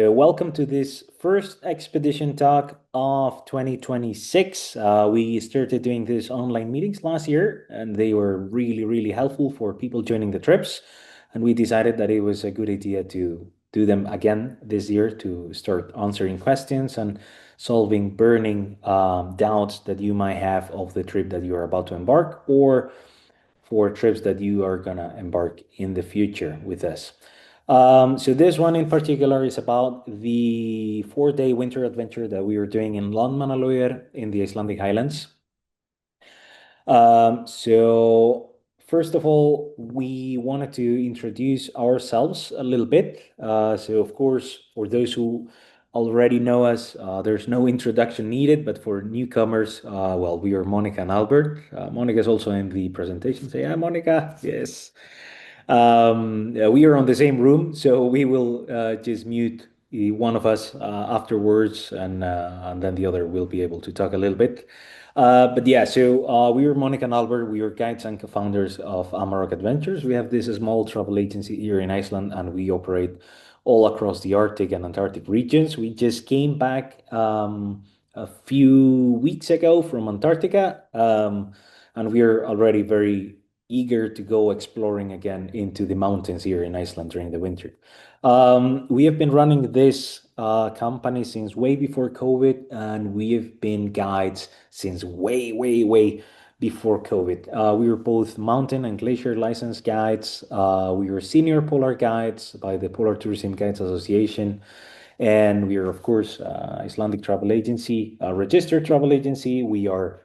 Welcome to this first expedition talk of 2026. We started doing these online meetings last year, and they were really, really helpful for people joining the trips. And we decided that it was a good idea to do them again this year to start answering questions and solving burning doubts that you might have of the trip that you are about to embark or for trips that you are gonna embark in the future with us. So this one in particular is about the 4-day winter adventure that we are doing in Landmannalaugar in the Icelandic Highlands. So first of all, we wanted to introduce ourselves a little bit. So of course, for those who already know us, there's no introduction needed, but for newcomers, well, we are Monica and Albert. Monica is also in the presentation. Say hi, Monica. Yes. We are on the same room, so we will just mute one of us afterwards, and then the other will be able to talk a little bit. But yeah, so we are Monica and Albert. We are guides and co-founders of Amarok Adventures. We have this small travel agency here in Iceland, and we operate all across the Arctic and Antarctic regions. We just came back a few weeks ago from Antarctica, and we are already very eager to go exploring again into the mountains here in Iceland during the winter. We have been running this company since way before COVID, and we have been guides since way, way, way before COVID. We were both mountain and glacier licensed guides. We were senior polar guides by the Polar Tourism Guides Association. And we are, of course, Icelandic travel agency, a registered travel agency. We are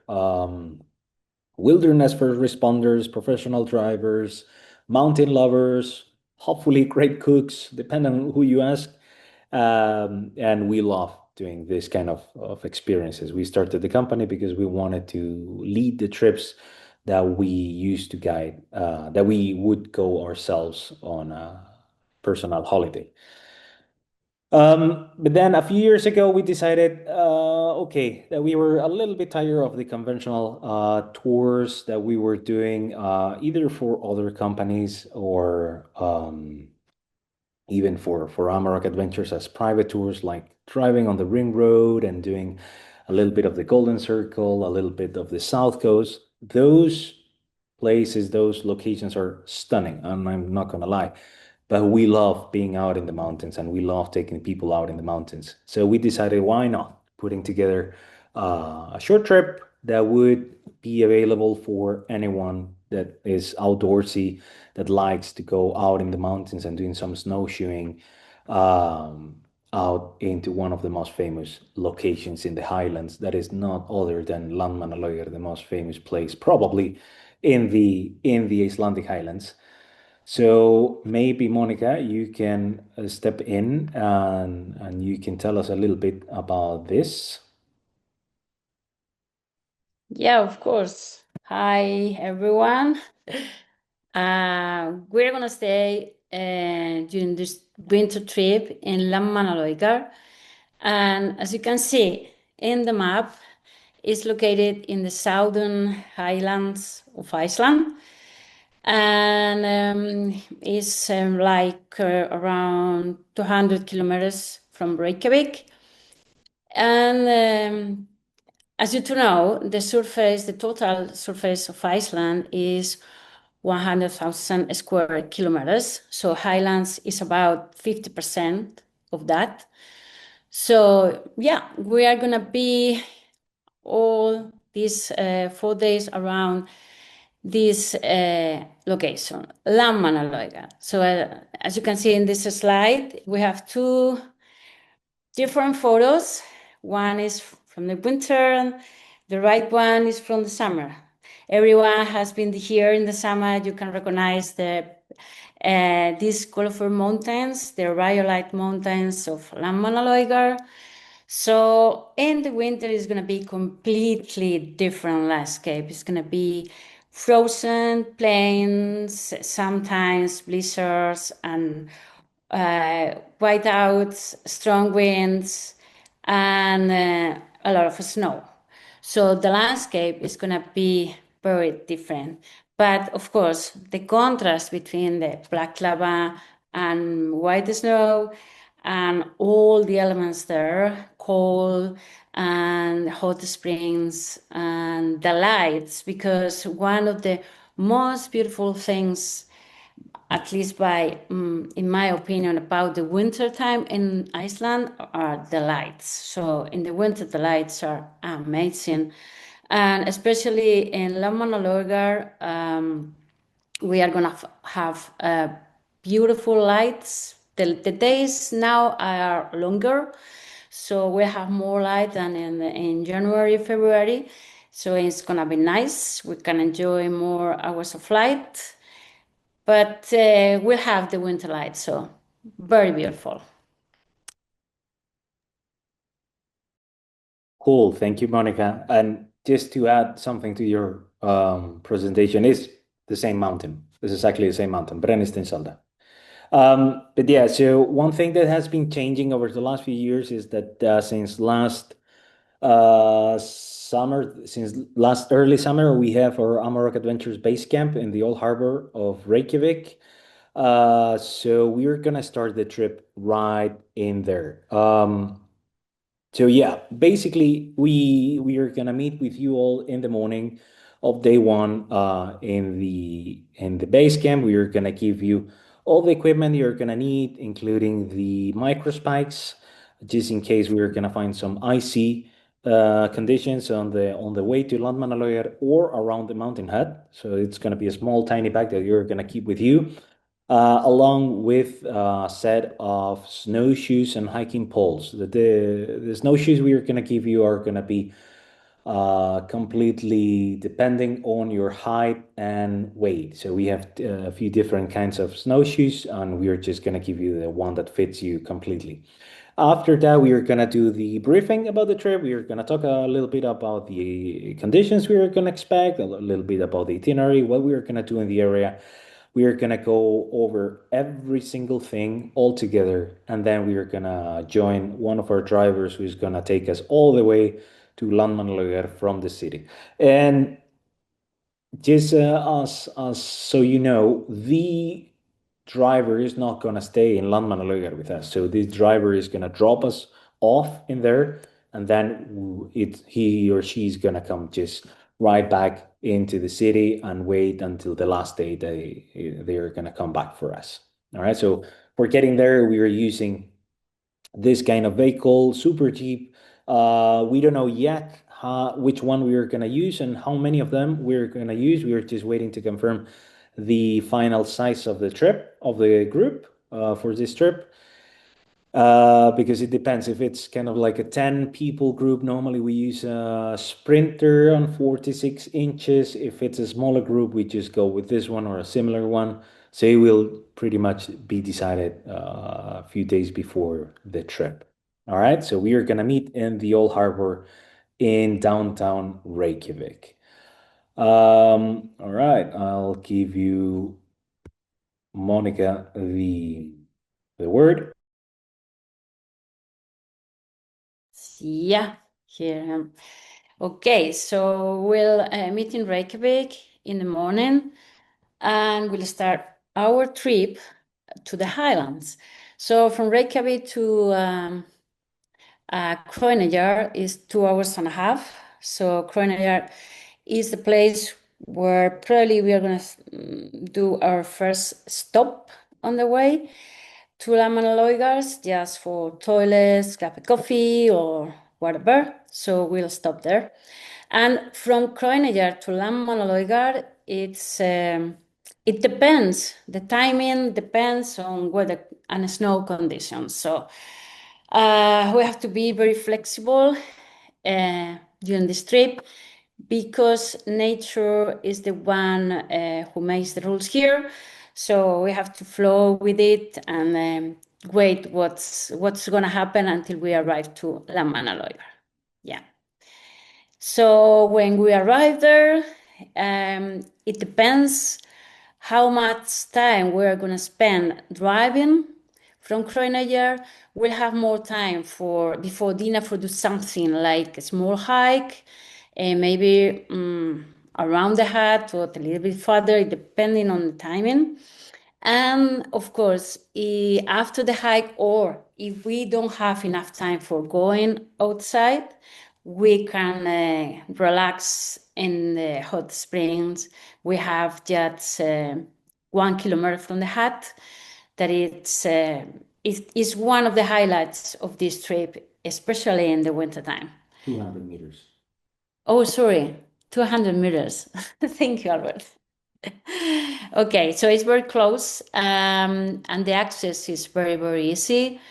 wilderness first responders, professional drivers, mountain lovers, hopefully great cooks, depending on who you ask. And we love doing this kind of experiences. We started the company because we wanted to lead the trips that we used to guide, that we would go ourselves on a personal holiday. But then a few years ago, we decided, okay, that we were a little bit tired of the conventional tours that we were doing, either for other companies or even for Amarok Adventures as private tours, like driving on the ring road and doing a little bit of the Golden Circle, a little bit of the South Coast. Those places, those locations are stunning, and I'm not gonna lie. But we love being out in the mountains and we love taking people out in the mountains. So we decided, why not putting together a short trip that would be available for anyone that is outdoorsy, that likes to go out in the mountains and doing some snowshoeing out into one of the most famous locations in the Highlands. That is not other than Landmannalaugar, the most famous place probably in the Icelandic Highlands. So maybe Monica, you can step in and you can tell us a little bit about this. Yeah, of course. Hi, everyone. We're gonna stay during this winter trip in Landmannalaugar, and as you can see in the map, it's located in the southern highlands of Iceland, and it's like around 200 kilometers from Reykjavik. And as you to know, the total surface of Iceland is 100,000 square kilometers. So Highlands is about 50% of that. So yeah, we are gonna be all these 4 days around this location, Landmannalaugar. So as you can see in this slide, we have two different photos. One is from the winter, the right one is from the summer. Everyone has been here in the summer. You can recognize these colorful mountains, the rhyolite mountains of Landmannalaugar. So in the winter, it's going to be completely different landscape. It's going to be frozen plains, sometimes blizzards and whiteouts, strong winds, and a lot of snow. So the landscape is going to be very different. But of course, the contrast between the black lava and white snow and all the elements there, cold and hot springs and the lights, because one of the most beautiful things, at least by in my opinion, about the winter time in Iceland are the lights. So in the winter the lights are amazing, and especially in Landmannalaugar, we are gonna have beautiful lights. The days now are longer, so we have more light than in January, February. So it's gonna be nice. We can enjoy more hours of light, but we'll have the winter light, so very beautiful. Cool. Thank you, Monica. And just to add something to your presentation, is the same mountain. It's exactly the same mountain, Brennisteinssalda. But yeah, so one thing that has been changing over the last few years is that since last summer, since last early summer, we have our Amarok Adventures base camp in the old harbor of Reykjavik. So we're gonna start the trip right in there. So yeah, basically we are gonna meet with you all in the morning of day one in the base camp. We are gonna give you all the equipment you're gonna need, including the micro spikes, just in case we are gonna find some icy conditions on the way to Landmannalaugar or around the mountain hut. So it's gonna be a small tiny bag that you're gonna keep with you along with a set of snowshoes and hiking poles. The snowshoes we are going to give you are going to be completely depending on your height and weight. So we have a few different kinds of snowshoes, and we are just going to give you the one that fits you completely. After that, we are going to do the briefing about the trip. We are going to talk a little bit about the conditions we are going to expect, a little bit about the itinerary, what we are going to do in the area. We are going to go over every single thing all together, and then we are going to join one of our drivers who's going to take us all the way to Landmannalaugar from the city. And just as so you know, the driver is not going to stay in Landmannalaugar with us. So this driver is going to drop us off in there, and then he or she is going to come just right back into the city and wait until the last day they're going to come back for us. All right. So for getting there, we are using this kind of vehicle, super cheap. We don't know yet which one we are going to use and how many of them we're going to use. We are just waiting to confirm the final size of the trip of the group for this trip. Because it depends. If it's kind of like a 10 people group, normally we use a Sprinter on 46 inches. If it's a smaller group, we just go with this one or a similar one. So it will pretty much be decided a few days before the trip. All right. So we are going to meet in the Old Harbor in downtown Reykjavik. All right. I'll give you, Monica, the word. Yeah, here. Okay, so we'll meet in Reykjavik in the morning, and we'll start our trip to the Highlands. So from Reykjavik to Kronajar is 2 hours and a half. So Kronajar is the place where probably we are going to do our first stop on the way to Landmannalaugar, just for toilets, cup of coffee, or whatever. So we'll stop there. And from Kronajar to Landmannalaugar, it depends. The timing depends on weather and snow conditions. So we have to be very flexible during this trip, because nature is the one who makes the rules here. So we have to flow with it and wait what's going to happen until we arrive to Landmannalaugar. Yeah. So when we arrive there, it depends how much time we're going to spend driving from Kronajar. We'll have more time before dinner for do something like a small hike, and maybe around the hut or a little bit further, depending on the timing. And of course, after the hike, or if we don't have enough time for going outside, we can relax in the hot springs. We have just 1 kilometer from the hut. That is one of the highlights of this trip, especially in the wintertime. 200 meters. Oh, sorry, 200 meters. Thank you, Albert. Okay, so it's very close, and the access is very, very easy.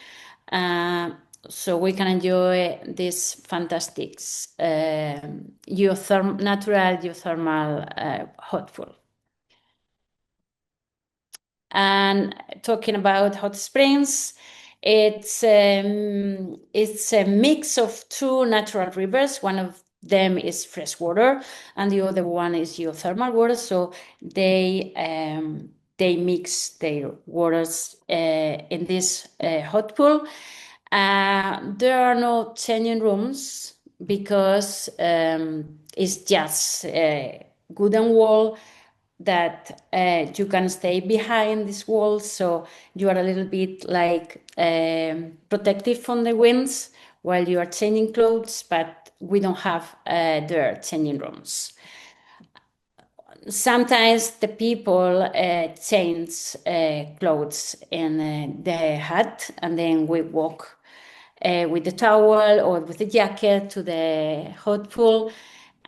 So we can enjoy this fantastic natural geothermal hot pool. And talking about hot springs, it's a mix of two natural rivers. One of them is fresh water, and the other one is geothermal water. So they mix their waters in this hot pool. There are no changing rooms because it's just a wooden wall that you can stay behind this wall, so you are a little bit like protected from the winds while you are changing clothes, but we don't have their changing rooms. Sometimes the people change clothes in the hut, and then we walk with the towel or with the jacket to the hot pool,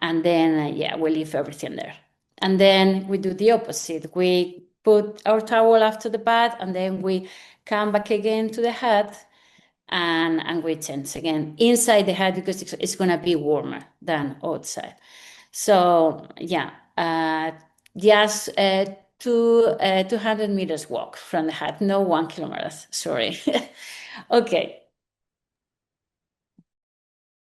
and then we leave everything there. And then we do the opposite. We put our towel after the bath, and then we come back again to the hut, and we change again inside the hut because it's going to be warmer than outside. So just 200 meters walk from the hut, no 1 kilometer, sorry. Okay.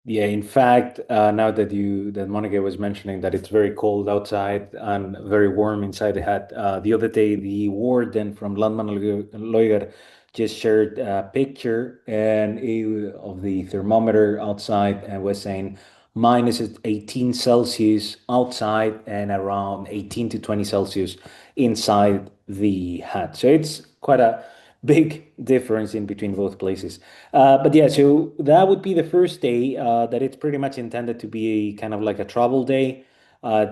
Yeah, in fact, now that Monica was mentioning that it's very cold outside and very warm inside the hut, the other day the warden from Landmannalaugar just shared a picture of the thermometer outside and was saying minus 18 Celsius outside and around 18 to 20 Celsius inside the hut. So it's quite a big difference in between both places. But yeah, so that would be the first day that it's pretty much intended to be kind of like a travel day,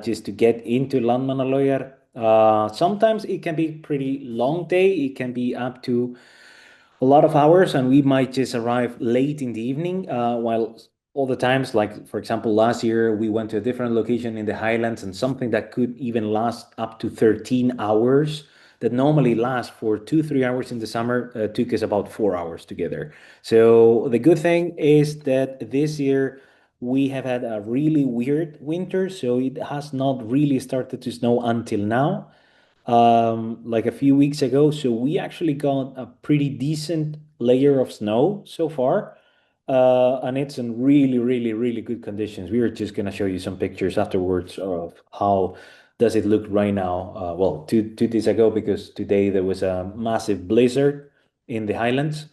just to get into Landmannalaugar. Sometimes it can be pretty long day. It can be up to a lot of hours, and we might just arrive late in the evening. While all the times, like for example, last year we went to a different location in the Highlands, and something that could even last up to 13 hours, that normally lasts for 2, 3 hours in the summer, took us about 4 hours together. So the good thing is that this year we have had a really weird winter, so it has not really started to snow until now, like a few weeks ago. So we actually got a pretty decent layer of snow so far. And it's in really, really, really good conditions. We are just gonna show you some pictures afterwards of how does it look right now. Well, two days ago, because today there was a massive blizzard in the Highlands.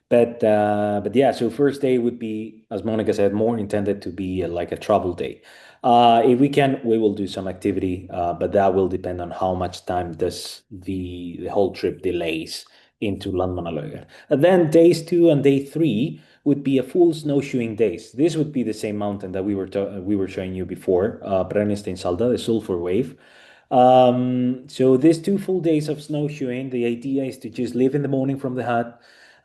But yeah, so first day would be, as Monica said, more intended to be like a travel day. If we can, we will do some activity, but that will depend on how much time does the whole trip delays into Landmannalaugar. And then days 2 and day 3 would be a full snowshoeing days. This would be the same mountain that we were showing you before, Brennisteinsalda, the sulfur wave. So these 2 full days of snowshoeing, the idea is to just leave in the morning from the hut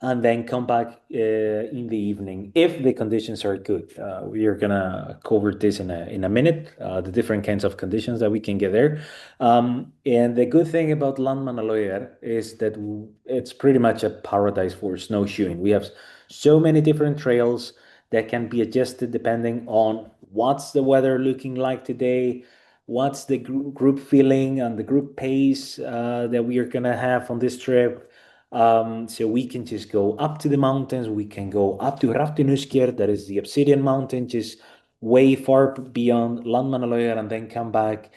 and then come back in the evening if the conditions are good. We are gonna cover this in a minute, the different kinds of conditions that we can get there. And the good thing about Landmannalaugar is that it's pretty much a paradise for snowshoeing. We have so many different trails that can be adjusted depending on what's the weather looking like today, what's the group feeling and the group pace that we are gonna have on this trip. So we can just go up to the mountains. We can go up to Hraftinuskir, that is the Obsidian Mountain, just way far beyond Landmannalaugar, and then come back.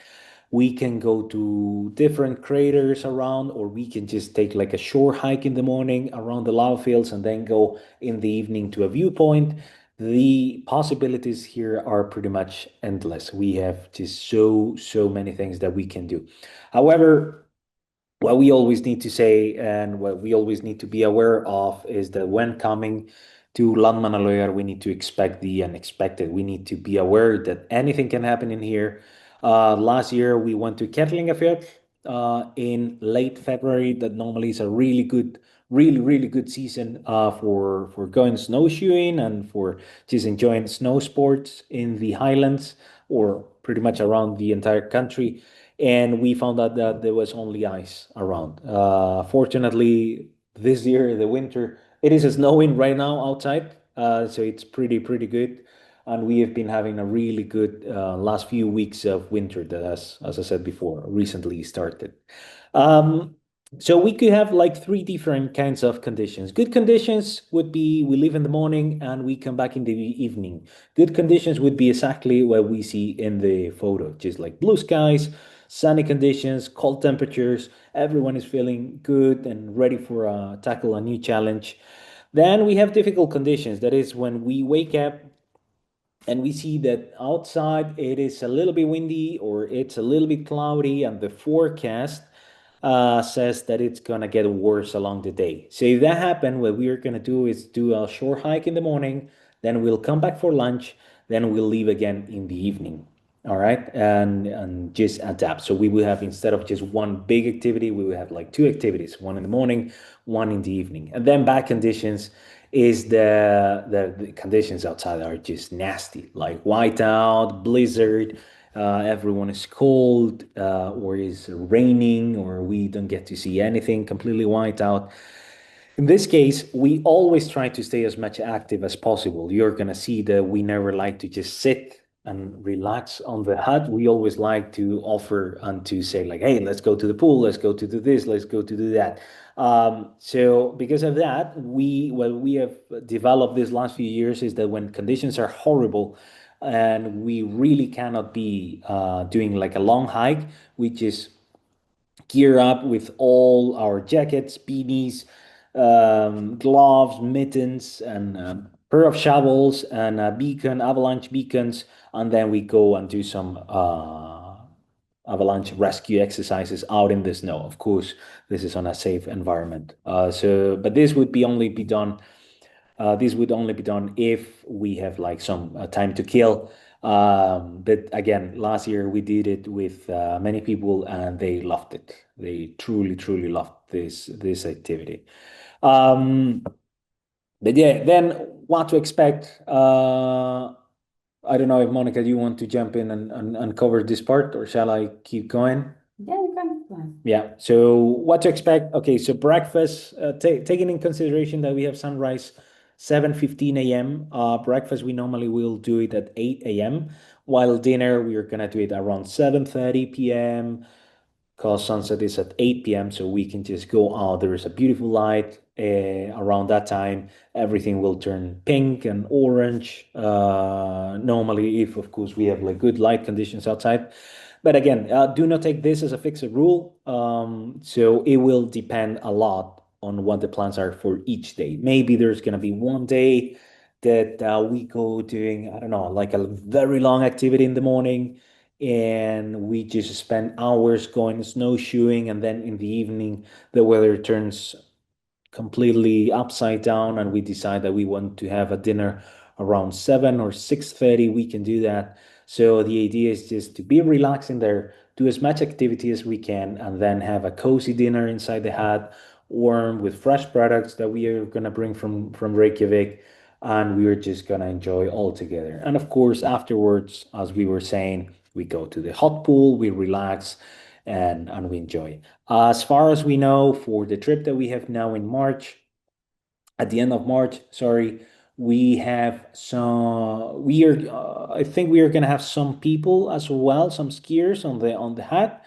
We can go to different craters around, or we can just take like a short hike in the morning around the lava fields and then go in the evening to a viewpoint. The possibilities here are pretty much endless. We have just so many things that we can do. However, what we always need to say and what we always need to be aware of is that when coming to Landmannalaugar, we need to expect the unexpected. We need to be aware that anything can happen in here. Last year, we went to Kettlingafjord in late February. That normally is a really good, really good season for going snowshoeing and for just enjoying snow sports in the Highlands or pretty much around the entire country, and we found out that there was only ice around. Fortunately, this year, the winter, it is snowing right now outside, so it's pretty good. And we have been having a really good last few weeks of winter that has, as I said before, recently started. Um, so we could have like three different kinds of conditions. Good conditions would be we leave in the morning and we come back in the evening. Good conditions would be exactly what we see in the photo, just like blue skies, sunny conditions, cold temperatures. Everyone is feeling good and ready for tackle a new challenge. Then we have difficult conditions. That is when we wake up and we see that outside it is a little bit windy or it's a little bit cloudy, and the forecast says that it's gonna get worse along the day. So if that happens, what we are gonna do is do a short hike in the morning, then we'll come back for lunch, then we'll leave again in the evening. All right, and just adapt. So we will have, instead of just one big activity, we will have like two activities, one in the morning, one in the evening. And then bad conditions is the conditions outside are just nasty, like whiteout, blizzard, everyone is cold, or is raining, or we don't get to see anything, completely white out. In this case, we always try to stay as much active as possible. You're gonna see that we never like to just sit and relax on the hut. We always like to offer and to say like, "Hey, let's go to the pool. Let's go to do this. Let's go to do that." So because of that, we what we have developed these last few years is that when conditions are horrible and we really cannot be doing like a long hike, we just gear up with all our jackets, beanies, gloves, mittens, and pair of shovels and a beacon, avalanche beacons, and then we go and do some avalanche rescue exercises out in the snow. Of course, this is on a safe environment. But this would only be done if we have like some time to kill. But again, last year we did it with many people and they loved it. They truly loved this activity. Um, but yeah, then what to expect? I don't know if Monica, you want to jump in and cover this part, or shall I keep going? Yeah, you can go on. Yeah. So what to expect? Okay. So breakfast, taking in consideration that we have sunrise 7:15 a.m. Breakfast we normally will do it at 8 a.m. While dinner we are gonna do it around 7:30 p.m. Because sunset is at 8 p.m. So we can just go out. There is a beautiful light around that time. Everything will turn pink and orange. Normally, if of course we have like good light conditions outside. But again, do not take this as a fixed rule. So it will depend a lot on what the plans are for each day. Maybe there's gonna be one day that we go doing, I don't know, like a very long activity in the morning, and we just spend hours going snowshoeing, and then in the evening the weather turns completely upside down and we decide that we want to have a dinner around 7 or 6:30, we can do that. So the idea is just to be relaxing there, do as much activity as we can, and then have a cozy dinner inside the hut, warm with fresh products that we are going to bring from Reykjavik, and we are just going to enjoy all together. And of course, afterwards, as we were saying, we go to the hot pool, we relax, and we enjoy. As far as we know, for the trip that we have now in March, at the end of March, sorry, we have some. We are. I think we are gonna have some people as well, some skiers on the hut,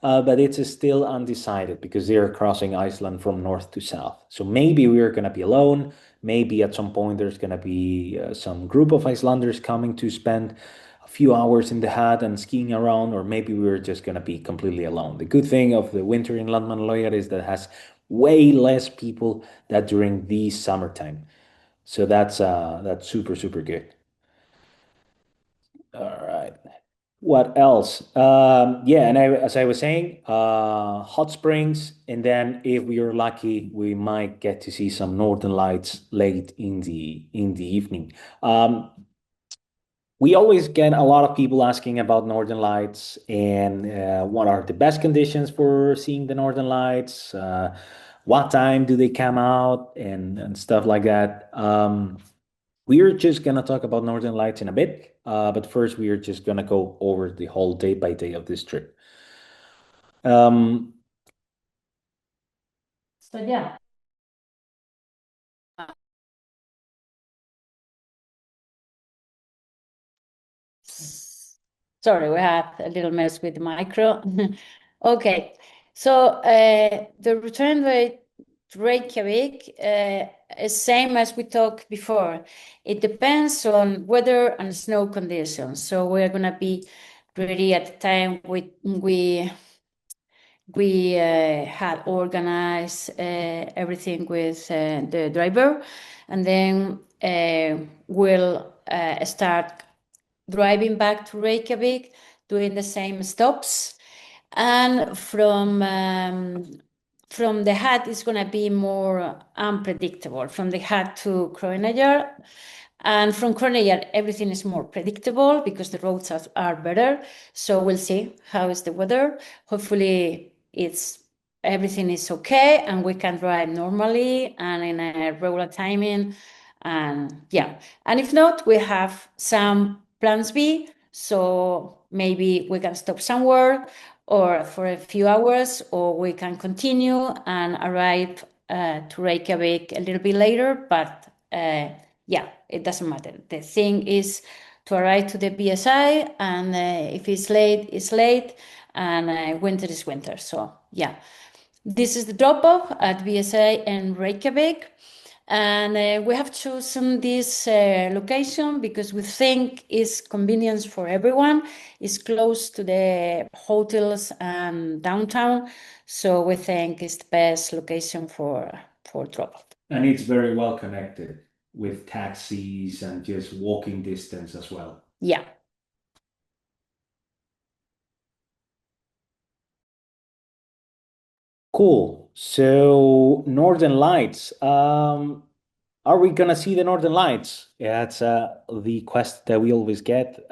but it's still undecided because they are crossing Iceland from north to south. So maybe we are gonna be alone. Maybe at some point there's gonna be some group of Icelanders coming to spend a few hours in the hut and skiing around, or maybe we're just gonna be completely alone. The good thing of the winter in Landmannalaugar is that it has way less people than during the summertime. So that's super good. All right. What else? Yeah, and as I was saying, hot springs, and then if we are lucky, we might get to see some northern lights late in the evening. Um, we always get a lot of people asking about northern lights and what are the best conditions for seeing the northern lights, what time do they come out, and stuff like that. We're just gonna talk about Northern Lights in a bit, but first we are just gonna go over the whole day by day of this trip. Um, So yeah. Sorry, we had a little mess with the micro. Okay, so the return rate to Reykjavik is same as we talked before. It depends on weather and snow conditions. So we're gonna be ready at the time we had organized everything with the driver, and then we'll start driving back to Reykjavik, doing the same stops. And from the Hat, it's going to be more unpredictable. From the Hat to Kronajar, and from Kronajar, everything is more predictable because the roads are better. So we'll see how is the weather. Hopefully, it's everything is okay and we can drive normally and in a regular timing. And yeah, and if not, we have some plans B. So maybe we can stop somewhere or for a few hours, or we can continue and arrive to Reykjavik a little bit later. But yeah, it doesn't matter. The thing is to arrive to the BSI, and if it's late, it's late, and winter is winter. So yeah, this is the drop off at BSI in Reykjavik. And we have chosen this location because we think it's convenience for everyone. It's close to the hotels and downtown, so we think it's the best location for drop. and it's very well connected with taxis and just walking distance as well. Yeah. Cool. So Northern Lights. Are we gonna see the Northern Lights? Yeah, it's the quest that we always get.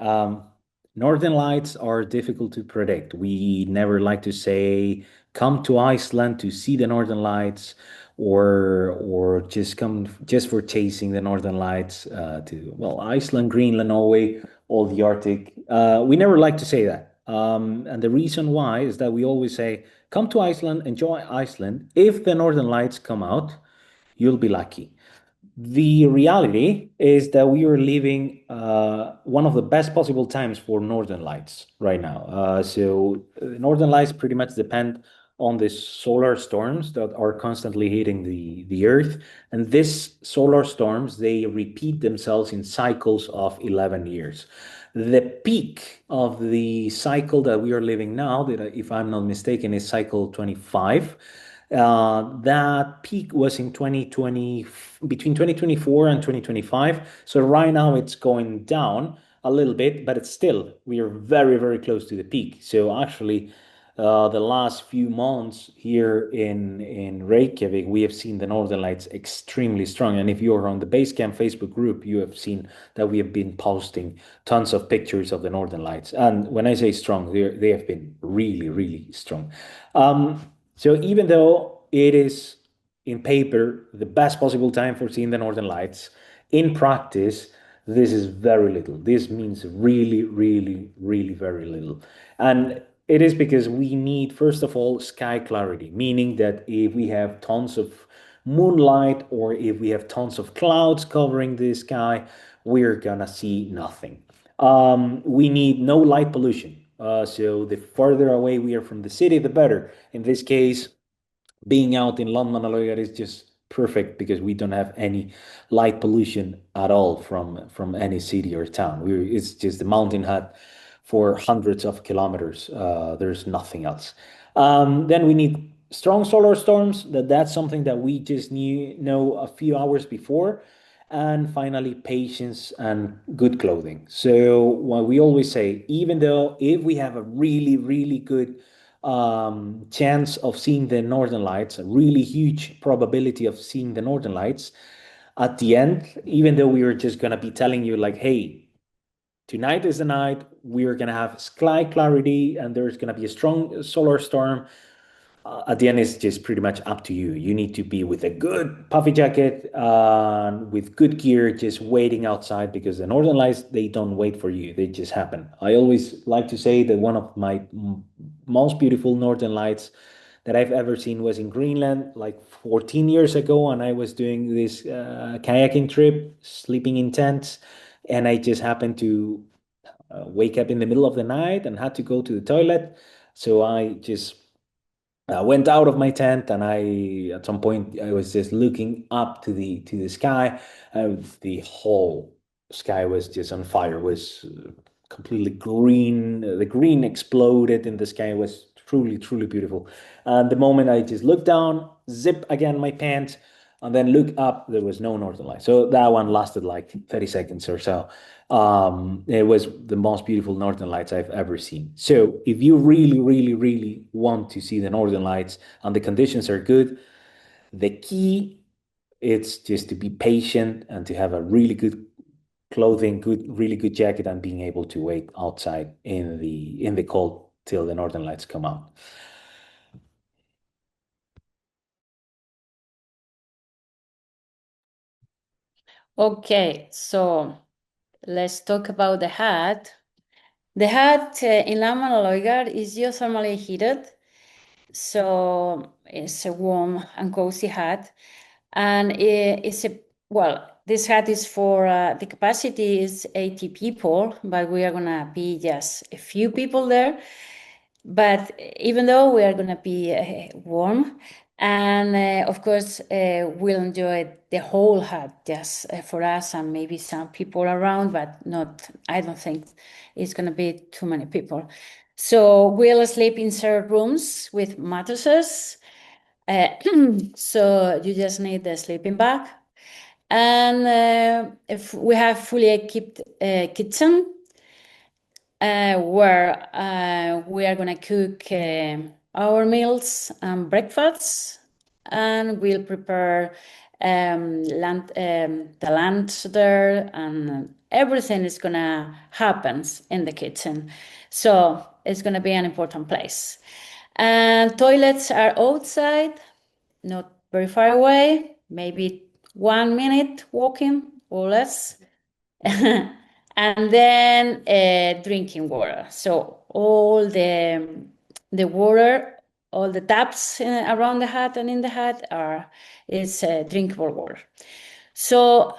Northern Lights are difficult to predict. We never like to say, come to Iceland to see the Northern Lights, or just come just for chasing the Northern Lights to, well, Iceland, Greenland, Norway, all the Arctic. We never like to say that. And the reason why is that we always say, come to Iceland, enjoy Iceland. If the Northern Lights come out, you'll be lucky. The reality is that we are living one of the best possible times for Northern Lights right now. Northern Lights pretty much depend on the solar storms that are constantly hitting the Earth. And these solar storms, they repeat themselves in cycles of 11 years. The peak of the cycle that we are living now, that if I'm not mistaken, is cycle 25. That peak was in 2020, between 2024 and 2025. So right now it's going down a little bit, but it's still, we are very, very close to the peak. So actually, the last few months here in Reykjavik, we have seen the Northern Lights extremely strong. And if you're on the Basecamp Facebook group, you have seen that we have been posting tons of pictures of the Northern Lights. And when I say strong, they have been really, really strong. So even though it is in paper the best possible time for seeing the Northern Lights, in practice, this is very little. This means really, really, really very little. And it is because we need, first of all, sky clarity, meaning that if we have tons of moonlight or if we have tons of clouds covering the sky, we're gonna see nothing. We need no light pollution. So the further away we are from the city, the better. In this case, being out in Landmannalaugar is just perfect because we don't have any light pollution at all from any city or town. It's just the mountain hut for hundreds of kilometers. There's nothing else. Then we need strong solar storms. That's something that we just know a few hours before. And finally, patience and good clothing. So what we always say, even though if we have a really, really good chance of seeing the northern lights, a really huge probability of seeing the northern lights, at the end, even though we were just going to be telling you like, hey, tonight is the night, we're going to have sky clarity and there's going to be a strong solar storm, at the end it's just pretty much up to you. You need to be with a good puffy jacket, with good gear, just waiting outside, because the northern lights, they don't wait for you, they just happen. I always like to say that one of my most beautiful northern lights that I've ever seen was in Greenland like 14 years ago, and I was doing this kayaking trip, sleeping in tents, and I just happened to wake up in the middle of the night and had to go to the toilet. So I just went out of my tent, and at some point, I was just looking up to the sky. The whole sky was just on fire. It was completely green. The green exploded in the sky. It was truly, truly beautiful. And the moment I just looked down, zip again my pants, and then look up, there was no northern light. So that one lasted like 30 seconds or so. It was the most beautiful northern lights I've ever seen. So if you really, really, really want to see the northern lights and the conditions are good, the key is just to be patient and to have a really good clothing, really good jacket, and being able to wait outside in the cold till the northern lights come out. Okay, so let's talk about the hut. The hut in Landmannalaugar is geothermally heated, so it's a warm and cozy hut. And it's this hut is for the capacity is 80 people, but we are gonna be just a few people there. But even though we are gonna be warm, and of course we'll enjoy the whole hut just for us and maybe some people around, but not. I don't think it's gonna be too many people. So we'll sleep in shared rooms with mattresses. So you just need the sleeping bag, and if we have fully equipped kitchen where we are going to cook our meals and breakfasts, and we'll prepare the lunch there, and everything is going to happen in the kitchen. So it's going to be an important place. And toilets are outside, not very far away, maybe 1 minute walking or less. And then drinking water. So all the water, all the taps around the hut and in the hut is drinkable water. So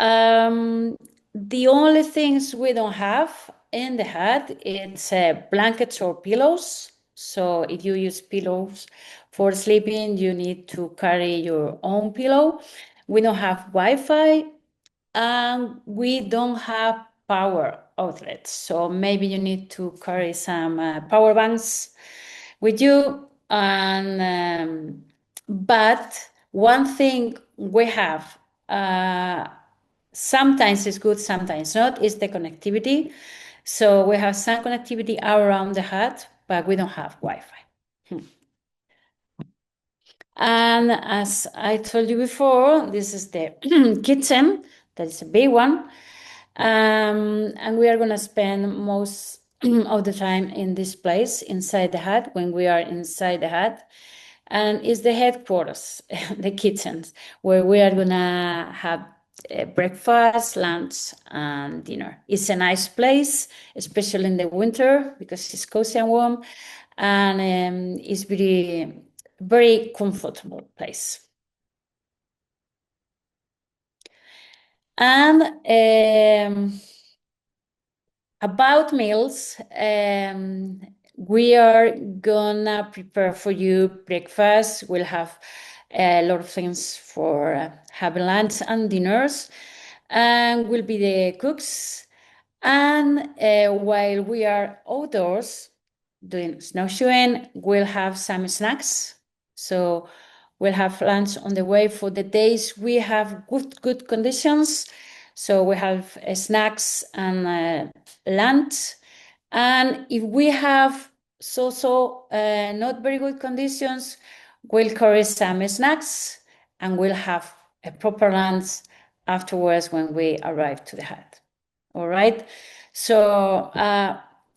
the only things we don't have in the hut is blankets or pillows. So if you use pillows for sleeping, you need to carry your own pillow. We don't have Wi-Fi, and we don't have power outlets. So maybe you need to carry some power banks with you. And but one thing we have, sometimes it's good, sometimes not, is the connectivity. So we have some connectivity around the hut, but we don't have Wi-Fi. And as I told you before, this is the kitchen. That is a big one. And we are going to spend most of the time in this place inside the hut when we are inside the hut. And it's the headquarters, the kitchens, where we are going to have breakfast, lunch, and dinner. It's a nice place, especially in the winter, because it's cozy and warm, and it's very, very comfortable place. And about meals, we are gonna prepare for you breakfast. We'll have a lot of things for having lunch and dinners, and we'll be the cooks. And while we are outdoors doing snowshoeing, we'll have some snacks. So we'll have lunch on the way for the days we have good conditions. So we have snacks and lunch. And if we have not very good conditions, we'll carry some snacks and we'll have a proper lunch afterwards when we arrive to the hut. All right. So,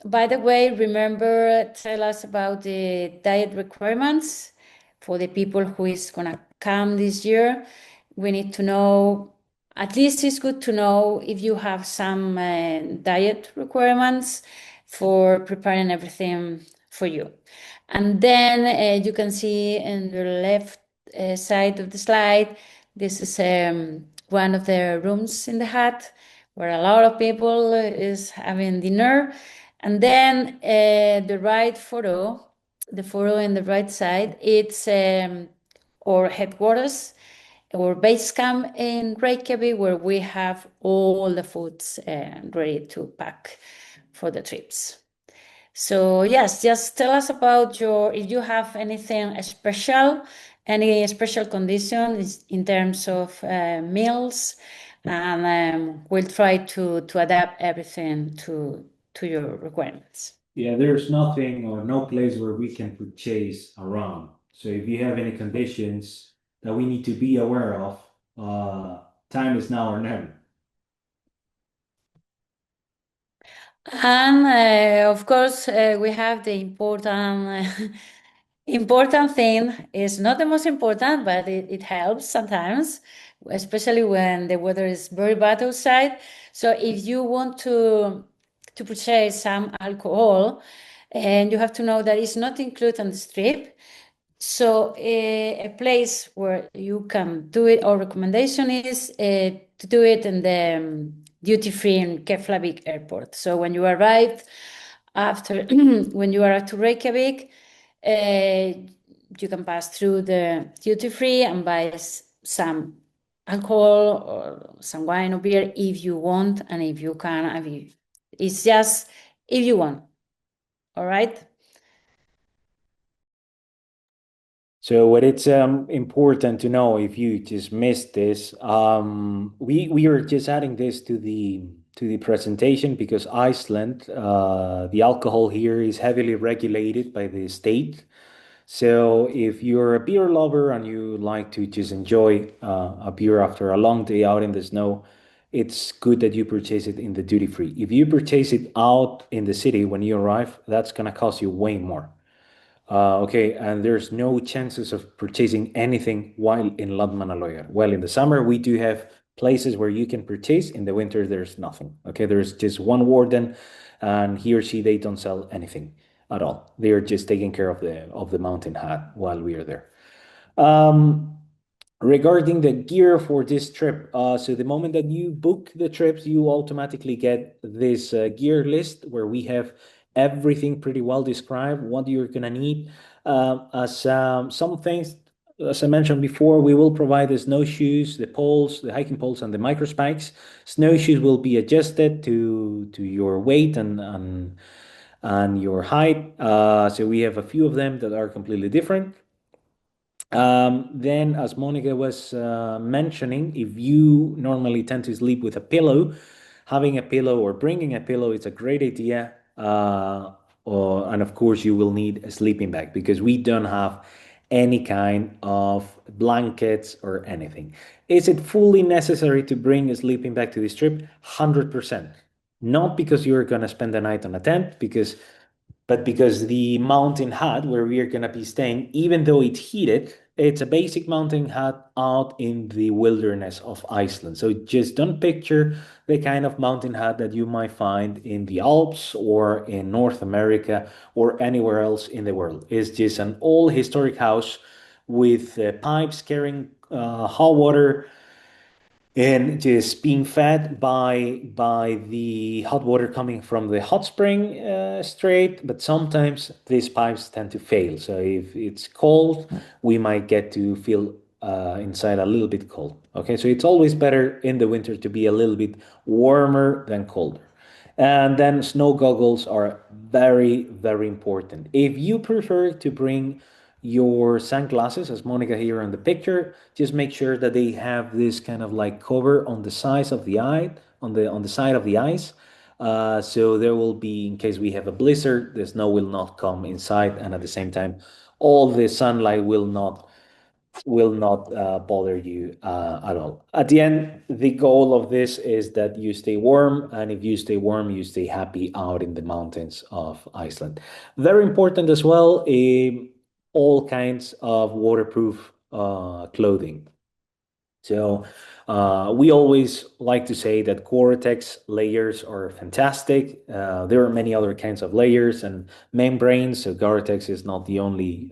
by the way, remember, tell us about the diet requirements for the people who is gonna come this year. We need to know, at least it's good to know if you have some diet requirements for preparing everything for you. And then you can see in the left side of the slide, this is one of the rooms in the hut where a lot of people is having dinner. And then the right photo, the photo in the right side, it's our headquarters or base camp in Reykjavik, where we have all the foods ready to pack for the trips. So yes, just tell us about if you have anything special, any special conditions in terms of meals, and we'll try to adapt everything to your requirements. Yeah, there's nothing or no place where we can purchase around. So if you have any conditions that we need to be aware of, time is now or never. And of course, we have the important important thing is not the most important, but it helps sometimes, especially when the weather is very bad outside. So if you want to purchase some alcohol, and you have to know that it's not included on the trip. So a place where you can do it, our recommendation is to do it in the duty-free in Keflavik airport. So when you arrive after, when you arrive to Reykjavik, you can pass through the duty-free and buy some alcohol or some wine or beer if you want, and if you can, it's just if you want. All right. So what it's important to know if you just missed this, we are just adding this to the presentation because Iceland, the alcohol here is heavily regulated by the state. So if you're a beer lover and you like to just enjoy a beer after a long day out in the snow, it's good that you purchase it in the duty free. If you purchase it out in the city when you arrive, that's gonna cost you way more. Okay, and there's no chances of purchasing anything while in Landmannalaugar. Well, in the summer, we do have places where you can purchase. In the winter, there's nothing. Okay, there's just one warden, and he or she, they don't sell anything at all. They are just taking care of the mountain hut while we are there. Um, Regarding the gear for this trip, so the moment that you book the trips, you automatically get this gear list where we have everything pretty well described, what you're gonna need. As some things, as I mentioned before, we will provide the snowshoes, the poles, the hiking poles, and the micro spikes. Snowshoes will be adjusted to your weight and your height. So we have a few of them that are completely different. Then, as Monica was mentioning, if you normally tend to sleep with a pillow, having a pillow or bringing a pillow is a great idea. And of course, you will need a sleeping bag because we don't have any kind of blankets or anything. Is it fully necessary to bring a sleeping bag to this trip? 100%. Not because you're going to spend the night on a tent, but because the mountain hut where we are going to be staying, even though it's heated, it's a basic mountain hut out in the wilderness of Iceland. So just don't picture the kind of mountain hut that you might find in the Alps or in North America or anywhere else in the world. It's just an old historic house with pipes carrying hot water and just being fed by the hot water coming from the hot spring straight. But sometimes these pipes tend to fail, so if it's cold we might get to feel inside a little bit cold. Okay, so it's always better in the winter to be a little bit warmer than colder. And then snow goggles are very, very important. If you prefer to bring your sunglasses, as Monica here in the picture, just make sure that they have this kind of like cover on the size of the eye, on the side of the eyes. So there will be, in case we have a blizzard, the snow will not come inside, and at the same time, all the sunlight will not bother you at all. At the end, the goal of this is that you stay warm, and if you stay warm, you stay happy out in the mountains of Iceland. Very important as well, all kinds of waterproof clothing. So we always like to say that Gore-Tex layers are fantastic. There are many other kinds of layers and membranes, so Gore-Tex is not the only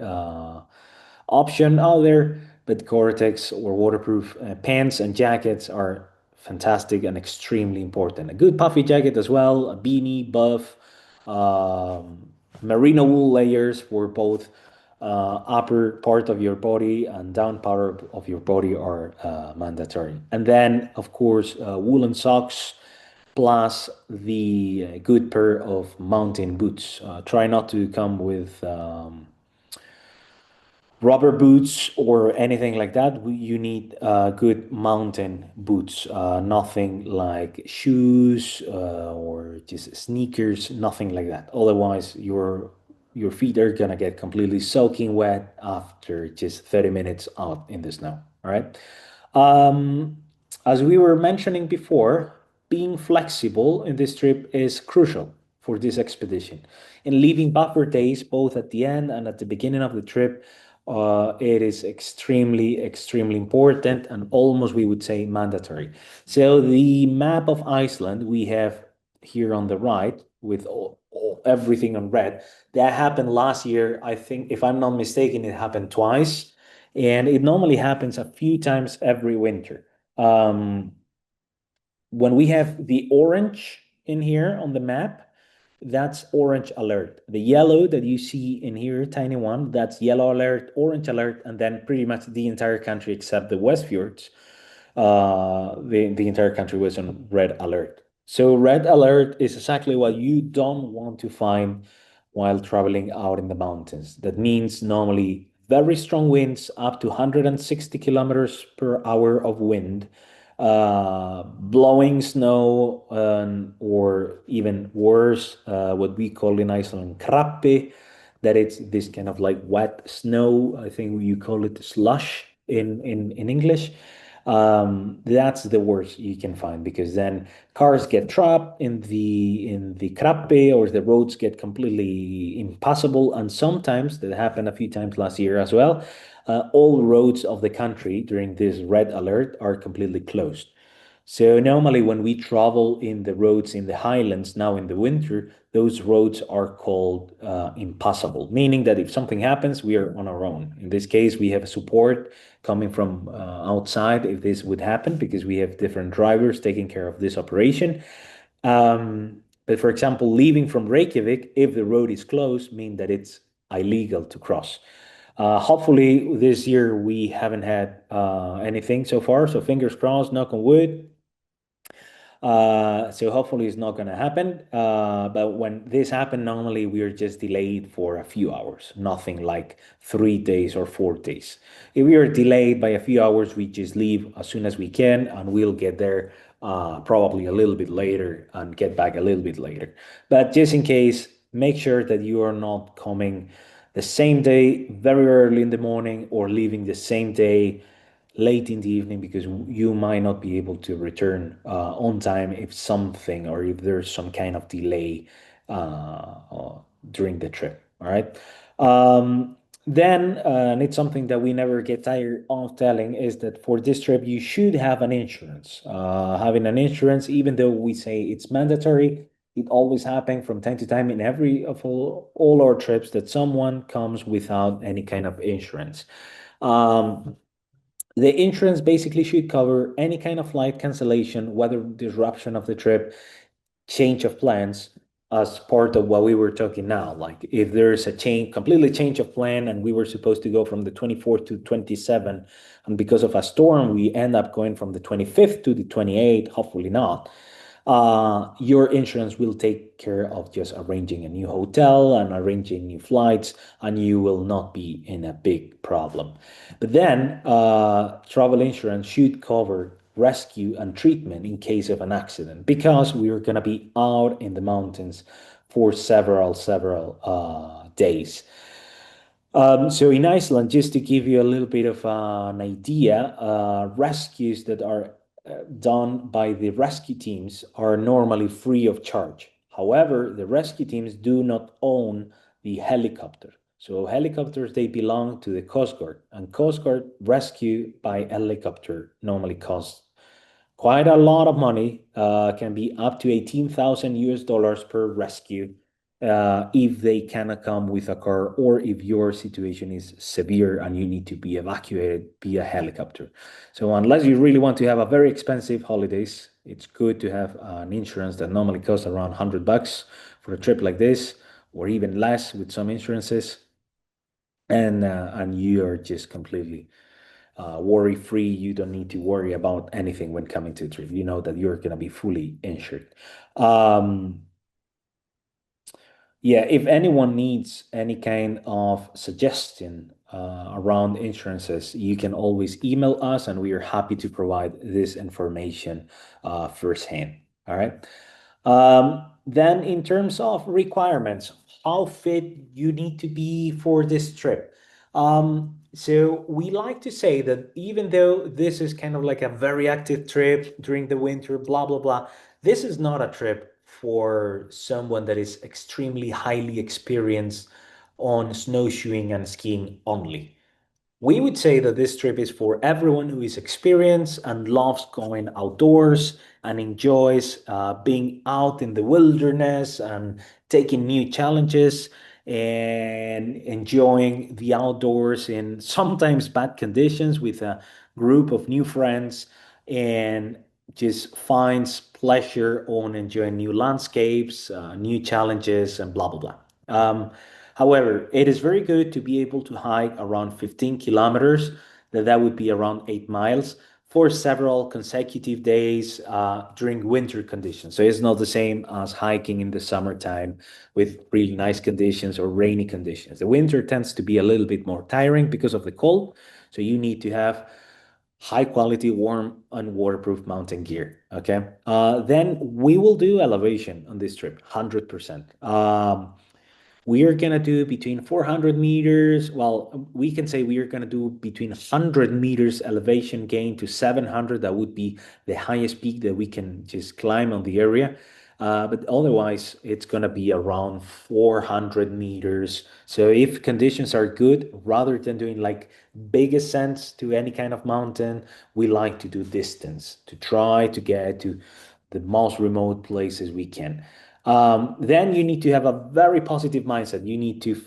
option out there, but Gore-Tex or waterproof pants and jackets are fantastic and extremely important. A good puffy jacket as well, a beanie, buff, um, merino wool layers for both upper part of your body and down part of your body are mandatory. And then, of course, woolen socks plus the good pair of mountain boots. Try not to come with rubber boots or anything like that. You need good mountain boots, nothing like shoes or just sneakers, nothing like that. Otherwise, your feet are gonna get completely soaking wet after just 30 minutes out in the snow. All right. Um, as we were mentioning before, being flexible in this trip is crucial for this expedition. And leaving buffer days both at the end and at the beginning of the trip, it is extremely, extremely important and almost we would say mandatory. So the map of Iceland we have here on the right with everything on red. That happened last year. I think, if I'm not mistaken, it happened twice, and it normally happens a few times every winter. Um, when we have the orange in here on the map, that's orange alert. The yellow that you see in here, tiny one, that's yellow alert, orange alert, and then pretty much the entire country except the West Fjords, the entire country was on red alert. So red alert is exactly what you don't want to find while traveling out in the mountains. That means normally very strong winds, up to 160 kilometers per hour of wind, blowing snow, or even worse, what we call in Iceland krabbi, that it's this kind of like wet snow. I think you call it slush in English. That's the worst you can find because then cars get trapped in the krabbi, or the roads get completely impassable. And sometimes that happened a few times last year as well. All roads of the country during this red alert are completely closed. So normally when we travel in the roads in the highlands now in the winter, those roads are called impassable, meaning that if something happens, we are on our own. In this case, we have support coming from outside if this would happen, because we have different drivers taking care of this operation. But for example, leaving from Reykjavik, if the road is closed, mean that it's illegal to cross. Hopefully this year we haven't had anything so far, so fingers crossed, knock on wood. So hopefully it's not going to happen. But when this happened, normally we are just delayed for a few hours, nothing like 3 days or 4 days. If we are delayed by a few hours, we just leave as soon as we can, and we'll get there probably a little bit later and get back a little bit later. But just in case, make sure that you are not coming the same day very early in the morning or leaving the same day late in the evening, because you might not be able to return on time if something, or if there's some kind of delay during the trip. All right. Then, and it's something that we never get tired of telling, is that for this trip, you should have an insurance. Having an insurance, even though we say it's mandatory, it always happens from time to time in every of all our trips that someone comes without any kind of insurance. Um, the insurance basically should cover any kind of flight cancellation, weather disruption of the trip, change of plans, as part of what we were talking now. Like if there's a completely change of plan, and we were supposed to go from the 24th to 27th, and because of a storm, we end up going from the 25th to the 28th, hopefully not. your insurance will take care of just arranging a new hotel and arranging new flights, and you will not be in a big problem. But then, travel insurance should cover rescue and treatment in case of an accident because we are going to be out in the mountains for several days. So in Iceland, just to give you a little bit of an idea, rescues that are done by the rescue teams are normally free of charge. However, the rescue teams do not own the helicopter. So helicopters, they belong to the Coast Guard, and Coast Guard rescue by helicopter normally costs quite a lot of money, can be up to 18,000 US dollars per rescue, if they cannot come with a car or if your situation is severe and you need to be evacuated via helicopter. So unless you really want to have a very expensive holidays, it's good to have an insurance that normally costs around $100 for a trip like this, or even less with some insurances, and you are just completely worry free. You don't need to worry about anything when coming to a trip. You know that you're going to be fully insured. Um, yeah, if anyone needs any kind of suggestion around insurances, you can always email us and we are happy to provide this information firsthand. All right. Then, in terms of requirements, how fit you need to be for this trip. So, we like to say that even though this is kind of like a very active trip during the winter, blah, blah, blah, this is not a trip for someone that is extremely highly experienced on snowshoeing and skiing only. We would say that this trip is for everyone who is experienced and loves going outdoors and enjoys being out in the wilderness and taking new challenges and enjoying the outdoors in sometimes bad conditions with a group of new friends, and just finds pleasure on enjoying new landscapes, new challenges, and blah, blah, blah. However, it is very good to be able to hike around 15 kilometers, that would be around 8 miles, for several consecutive days during winter conditions. So it's not the same as hiking in the summertime with really nice conditions or rainy conditions. The winter tends to be a little bit more tiring because of the cold. So you need to have high quality, warm, and waterproof mountain gear. Okay. Then we will do elevation on this trip, 100%. We are gonna do between 400 meters. Well, we can say we are gonna do between 100 meters elevation gain to 700. That would be the highest peak that we can just climb on the area. But otherwise, it's gonna be around 400 meters. So if conditions are good, rather than doing like big ascents to any kind of mountain, we like to do distance to try to get to the most remote places we can. Then you need to have a very positive mindset. You need to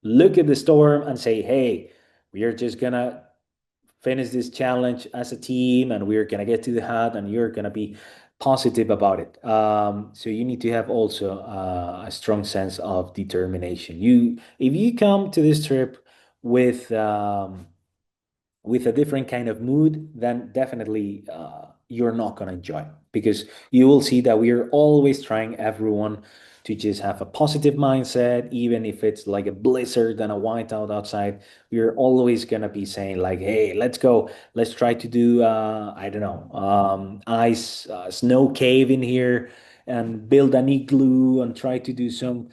look at the storm and say, hey, we are just gonna finish this challenge as a team and we're gonna get to the hut, and you're gonna be positive about it. So you need to have also a strong sense of determination. If you come to this trip with with a different kind of mood, then definitely you're not going to enjoy, because you will see that we are always trying everyone to just have a positive mindset, even if it's like a blizzard and a whiteout outside. We're always going to be saying like, hey, let's go, let's try to do I don't know, ice snow cave in here and build an igloo and try to do some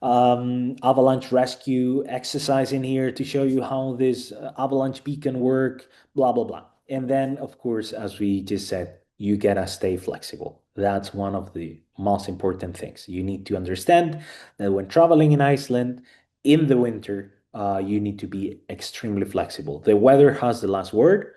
avalanche rescue exercise in here to show you how this avalanche beacon work, blah, blah, blah. And then, of course, as we just said, you gotta stay flexible. That's one of the most important things. You need to understand that when traveling in Iceland in the winter, you need to be extremely flexible. The weather has the last word.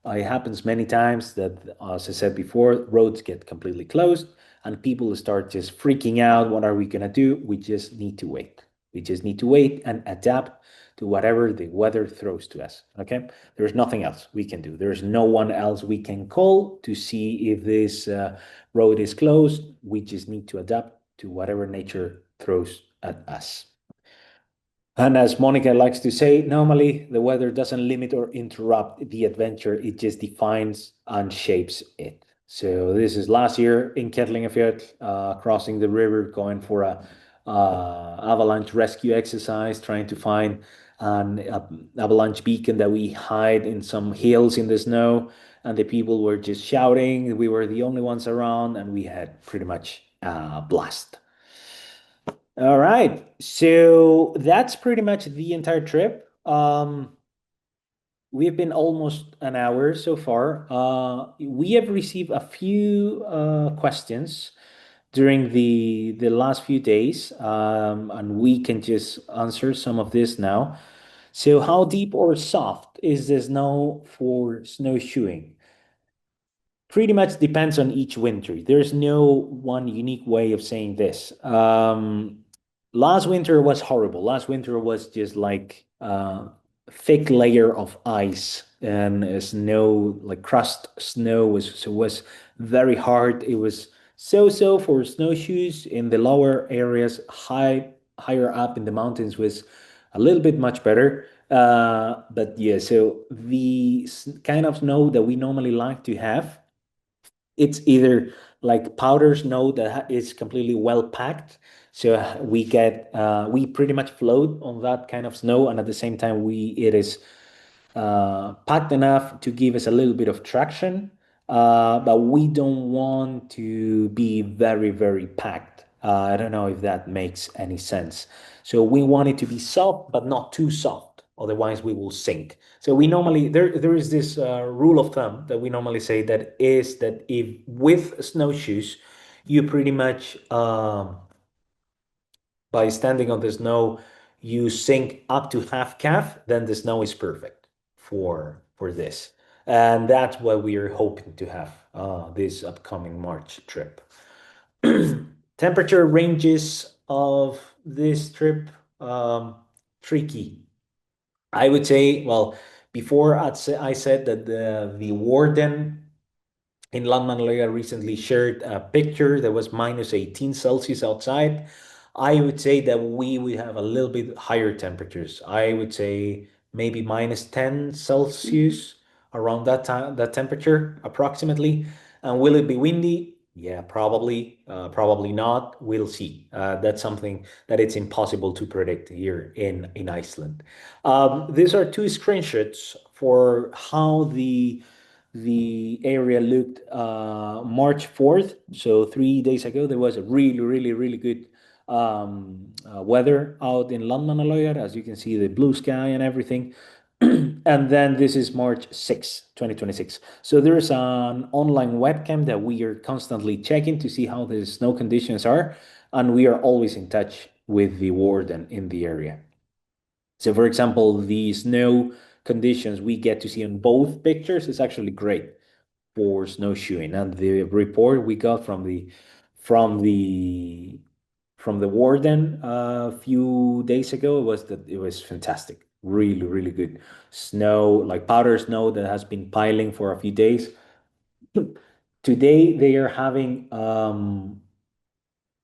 It happens many times that, as I said before, roads get completely closed and people start just freaking out. What are we going to do? We just need to wait. We just need to wait and adapt to whatever the weather throws to us. Okay. There's nothing else we can do. There's no one else we can call to see if this road is closed. We just need to adapt to whatever nature throws at us. And as Monica likes to say, normally the weather doesn't limit or interrupt the adventure, it just defines and shapes it. So this is last year in Kettlingafjord, crossing the river, going for a avalanche rescue exercise, trying to find an avalanche beacon that we hide in some hills in the snow. And the people were just shouting. We were the only ones around, and we had pretty much a blast. All right, so that's pretty much the entire trip. We've been almost an hour so far. We have received a few questions during the last few days, and we can just answer some of this now. So, how deep or soft is the snow for snowshoeing? Pretty much depends on each winter. There's no one unique way of saying this. Last winter was horrible. Last winter was just like thick layer of ice and snow, like crust snow was very hard. It was so for snowshoes in the lower areas, higher up in the mountains was a little bit much better. But yeah, so the kind of snow that we normally like to have, it's either like powder snow that is completely well packed. So we pretty much float on that kind of snow, and at the same time it is packed enough to give us a little bit of traction, but we don't want to be very packed. I don't know if that makes any sense. So we want it to be soft, but not too soft. Otherwise, we will sink. So we normally there is this rule of thumb that we normally say that is that if with snowshoes, you pretty much by standing on the snow, you sink up to half calf, then the snow is perfect for this. And that's what we are hoping to have this upcoming March trip. Temperature ranges of this trip, tricky. I would say, well, before I said that the warden in Landmannalaugar recently shared a picture that was minus 18 Celsius outside. I would say that we would have a little bit higher temperatures. I would say maybe minus 10 Celsius around that time, that temperature approximately. And will it be windy? Yeah, probably. Probably not. We'll see. That's something that it's impossible to predict here in Iceland. These are two screenshots for how the area looked March 4th. So 3 days ago, there was a really good weather out in Landmannalaugar. As you can see, the blue sky and everything. And then this is March 6th, 2026. So there's an online webcam that we are constantly checking to see how the snow conditions are. And we are always in touch with the warden in the area. So, for example, the snow conditions we get to see on both pictures is actually great for snowshoeing. And the report we got from the from the warden a few days ago was that it was fantastic, really good snow, like powder snow that has been piling for a few days. Today they are having kind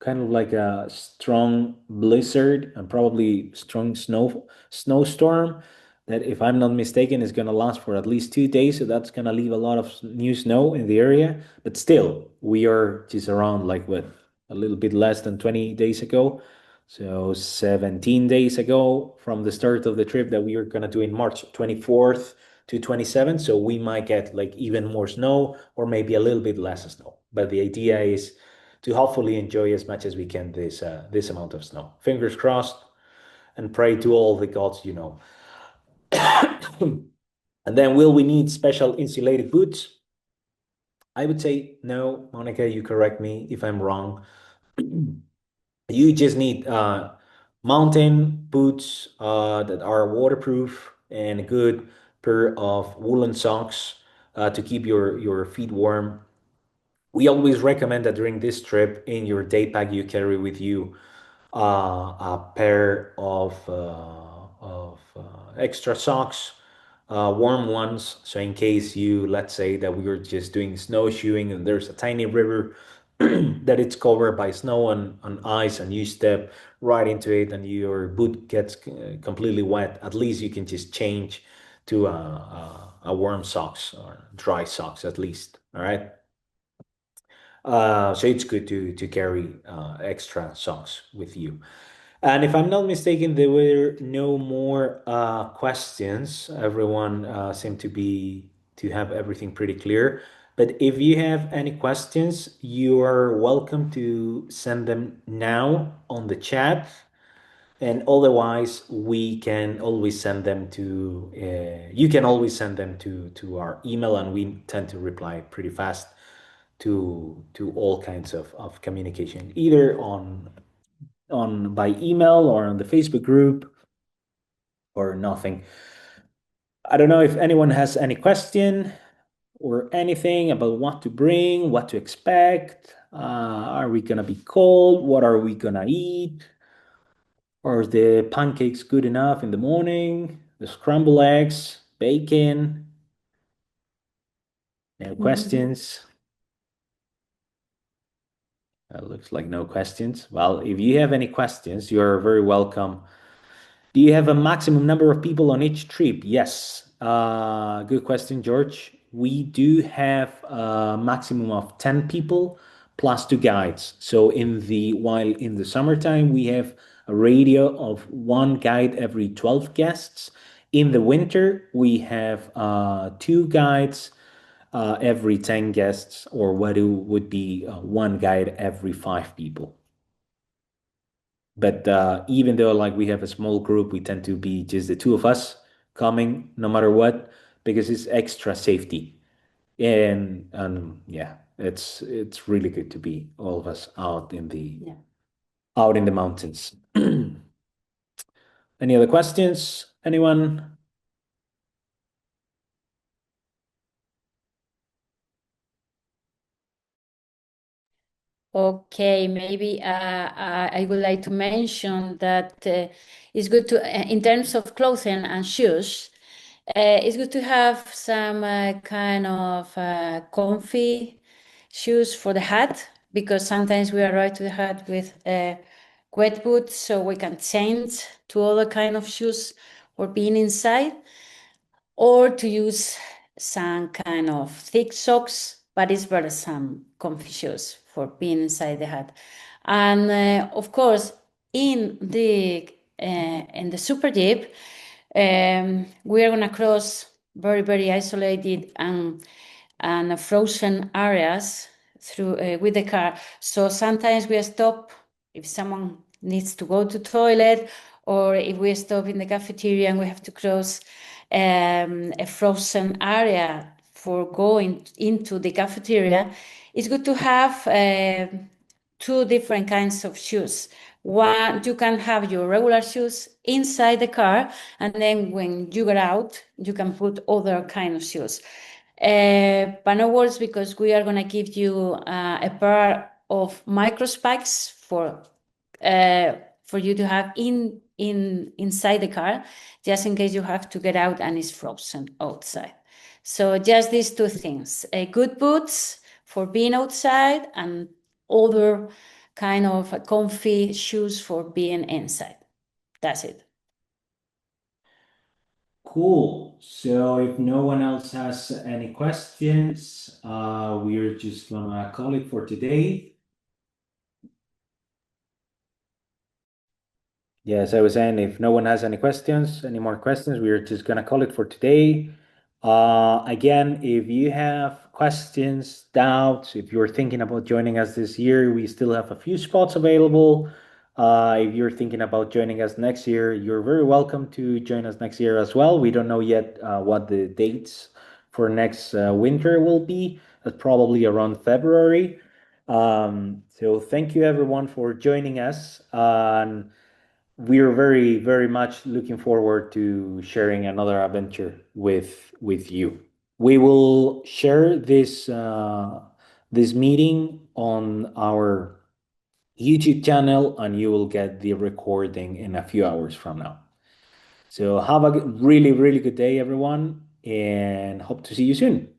of like a strong blizzard and probably strong snowstorm that, if I'm not mistaken, is going to last for at least 2 days. So that's going to leave a lot of new snow in the area. But still, we are just around like what, a little bit less than 20 days ago. So 17 days ago from the start of the trip that we are going to do in March 24th to 27th. So we might get like even more snow or maybe a little bit less snow. But the idea is to hopefully enjoy as much as we can this amount of snow. Fingers crossed, and pray to all the gods you know. And then, will we need special insulated boots? I would say no, Monica. You correct me if I'm wrong. You just need mountain boots that are waterproof and a good pair of woolen socks to keep your feet warm. We always recommend that during this trip in your day pack you carry with you a pair of extra socks, warm ones. So in case you, let's say that we were just doing snowshoeing and there's a tiny river that it's covered by snow and ice, and you step right into it and your boot gets completely wet, at least you can just change to a warm socks or dry socks at least. All right. So it's good to carry extra socks with you. And if I'm not mistaken, there were no more questions. Everyone seemed to have everything pretty clear. But if you have any questions, you are welcome to send them now on the chat. And otherwise, we can always send them to, you can always send them to our email, and we tend to reply pretty fast to all kinds of communication, either on by email or on the Facebook group or nothing. I don't know if anyone has any question or anything about what to bring, what to expect. Are we gonna be cold? What are we gonna eat? Are the pancakes good enough in the morning? The scrambled eggs, bacon? No questions. Looks like no questions. Well, if you have any questions, you're very welcome. Do you have a maximum number of people on each trip? Yes. Good question, George. We do have a maximum of 10 people plus two guides. So while in the summertime we have a radio of one guide every 12 guests. In the winter we have two guides every 10 guests, or what it would be one guide every five people. But even though like we have a small group, we tend to be just the two of us coming no matter what, because it's extra safety. And yeah, it's really good to be all of us out in the mountains. Any other questions? Anyone? Okay, maybe I would like to mention that it's good to, in terms of clothing and shoes, it's good to have some kind of comfy shoes for the hut, because sometimes we arrive to the hut with wet boots, so we can change to other kind of shoes for being inside, or to use some kind of thick socks, but it's better some comfy shoes for being inside the hut. And of course, in the super jeep, we are gonna cross very isolated and frozen areas through with the car. So sometimes we stop if someone needs to go to toilet, or if we stop in the cafeteria and we have to cross a frozen area for going into the cafeteria. It's good to have two different kinds of shoes. One, you can have your regular shoes inside the car, and then when you get out, you can put other kind of shoes. But no worries, because we are going to give you a pair of micro spikes for you to have inside the car, just in case you have to get out and it's frozen outside. So just these two things: good boots for being outside, and other kind of comfy shoes for being inside. That's it. Cool. So if no one else has any questions, we're just gonna call it for today. Yes, I was saying if no one has any questions, any more questions, we're just gonna call it for today. Again, if you have questions, doubts, if you're thinking about joining us this year, we still have a few spots available. If you're thinking about joining us next year, you're very welcome to join us next year as well. We don't know yet what the dates for next winter will be. That's probably around February. So thank you everyone for joining us. We're very much looking forward to sharing another adventure with you. We will share this meeting on our YouTube channel, and you will get the recording in a few hours from now. So have a really good day, everyone, and hope to see you soon.